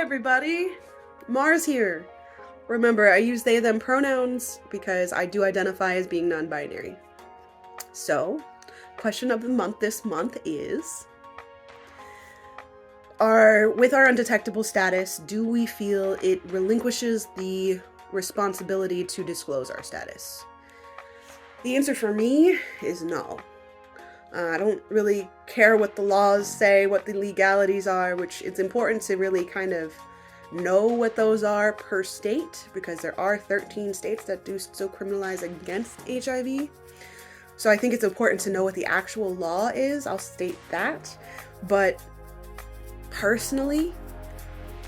everybody, Mars here. Remember, I use they, them pronouns because I do identify as being non-binary. So, question of the month this month is, with our undetectable status, do we feel it relinquishes the responsibility to disclose our status? The answer for me is no. I don't really care what the laws say, what the legalities are, which it's important to really kind of know what those are per state, because there are 13 states that do still criminalize against HIV. So I think it's important to know what the actual law is. I'll state that. But personally,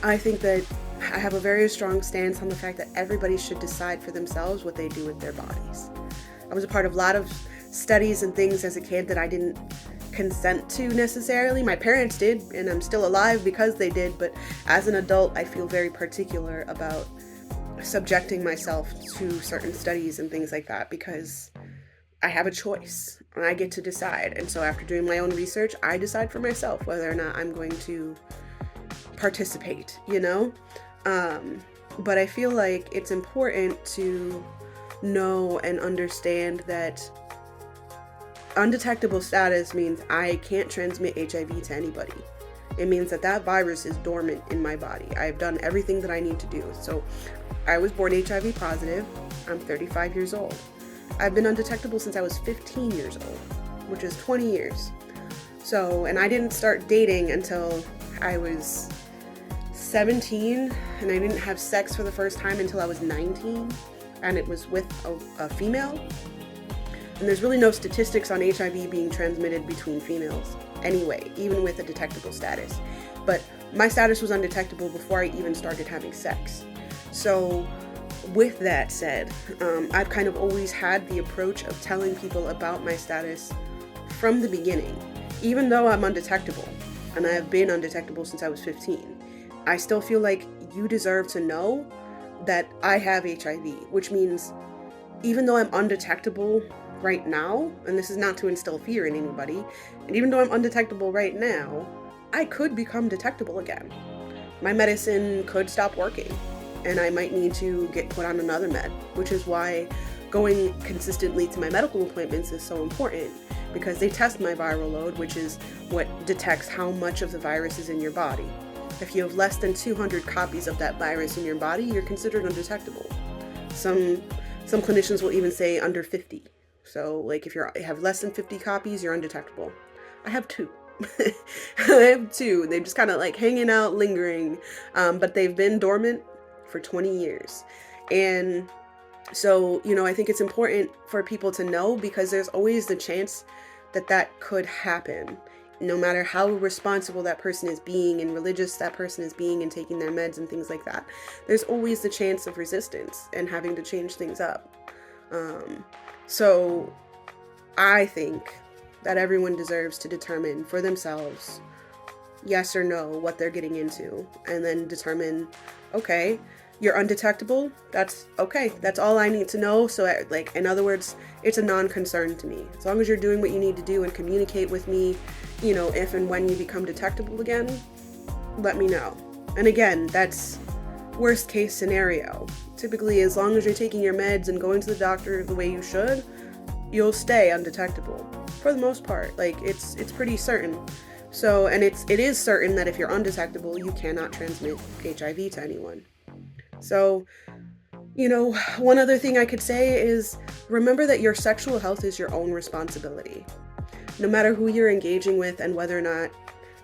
I think that I have a very strong stance on the fact that everybody should decide for themselves what they do with their bodies. I was a part of a lot of studies and things as a kid that I didn't consent to necessarily. My parents did, and I'm still alive because they did, but as an adult, I feel very particular about subjecting myself to certain studies and things like that because I have a choice and I get to decide. And so after doing my own research, I decide for myself whether or not I'm going to participate, But I feel like it's important to know and understand that undetectable status means I can't transmit HIV to anybody. It means that that virus is dormant in my body. I've done everything that I need to do. So I was born HIV positive. I'm 35 years old. I've been undetectable since I was 15 years old, which is 20 years. So, and I didn't start dating until I was 17, and I didn't have sex for the first time until I was 19, and it was with a female. And there's really no statistics on HIV being transmitted between females anyway, even with a detectable status. But my status was undetectable before I even started having sex. So with that said, I've kind of always had the approach of telling people about my status from the beginning. Even though I'm undetectable, and I have been undetectable since I was 15, I still feel like you deserve to know that I have HIV, which means even though I'm undetectable right now, and this is not to instill fear in anybody, and even though I'm undetectable right now, I could become detectable again. My medicine could stop working, and I might need to get put on another med, which is why going consistently to my medical appointments is so important, because they test my viral load, which is what detects how much of the virus is in your body. If you have less than 200 copies of that virus in your body, you're considered undetectable. Some clinicians will even say under 50. So, like, if you have less than 50 copies, you're undetectable. I have 2. I have 2. They're just kind of like hanging out, lingering, but they've been dormant for 20 years. And so, I think it's important for people to know, because there's always the chance that that could happen. No matter how responsible that person is being and religious that person is being and taking their meds and things like that, there's always the chance of resistance and having to change things up. So I think that everyone deserves to determine for themselves, yes or no, what they're getting into, and then determine, okay, you're undetectable, that's okay, that's all I need to know. So in other words, it's a non-concern to me. As long as you're doing what you need to do and communicate with me, if and when you become detectable again, let me know. And again, that's worst case scenario. Typically, as long as you're taking your meds and going to the doctor the way you should, you'll stay undetectable for the most part. It's pretty certain. So, and it is certain that if you're undetectable, you cannot transmit HIV to anyone. So, one other thing I could say is remember that your sexual health is your own responsibility. No matter who you're engaging with and whether or not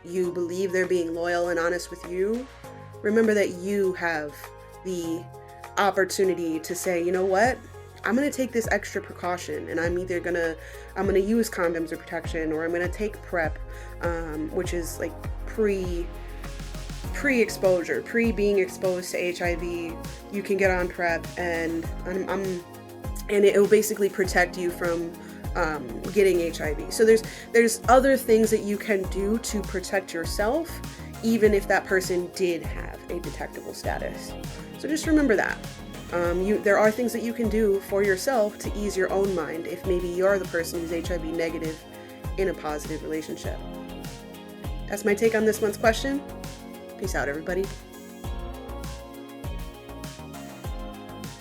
you believe they're being loyal and honest with you, remember that you have the opportunity to say, you know what? I'm going to take this extra precaution, and I'm either going to use condoms or protection, or I'm going to take PrEP, which is like pre-exposure, pre-being exposed to HIV. You can get on PrEP, and it will basically protect you from getting HIV. So there's other things that you can do to protect yourself, even if that person did have a detectable status. So just remember that. There are things that you can do for yourself to ease your own mind if maybe you're the person who's HIV negative in a positive relationship. That's my take on this month's question. Peace out, everybody.